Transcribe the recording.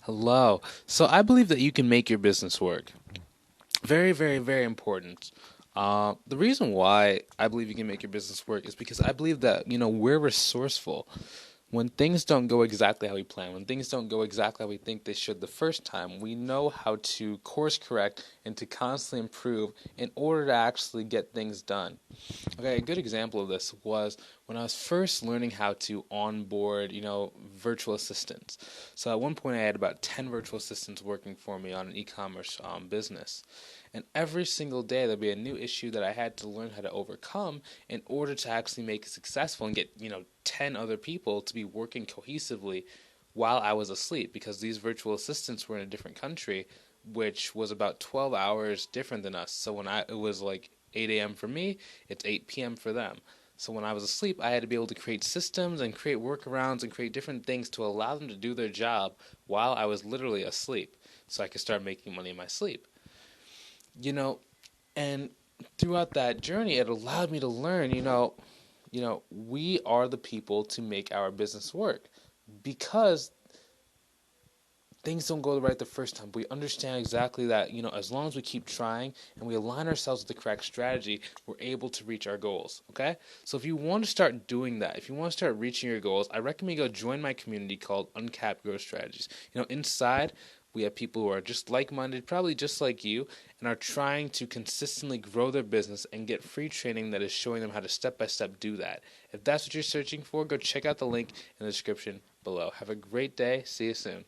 Hello. So I believe that you can make your business work. Very, very, very important. The reason why I believe you can make your business work is because I believe that, we're resourceful. When things don't go exactly how we plan, when things don't go exactly how we think they should the first time, we know how to course correct and to constantly improve in order to actually get things done. Okay, a good example of this was when I was first learning how to onboard, virtual assistants. So at one point, I had about 10 virtual assistants working for me on an e-commerce business. And every single day, there'd be a new issue that I had to learn how to overcome in order to actually make it successful and get, 10 other people to be working cohesively while I was asleep because these virtual assistants were in a different country, which was about 12 hours different than us. So it was like 8 a.m. for me, it's 8 p.m. for them. So when I was asleep, I had to be able to create systems and create workarounds and create different things to allow them to do their job while I was literally asleep so I could start making money in my sleep. You know, and throughout that journey, it allowed me to learn, we are the people to make our business work because things don't go right the first time. But we understand exactly that, as long as we keep trying and we align ourselves with the correct strategy, we're able to reach our goals. Okay? So if you want to start doing that, if you want to start reaching your goals, I recommend you go join my community called Uncapped Growth Strategies. Inside, we have people who are just like-minded, probably just like you, and are trying to consistently grow their business and get free training that is showing them how to step-by-step do that. If that's what you're searching for, go check out the link in the description below. Have a great day. See you soon.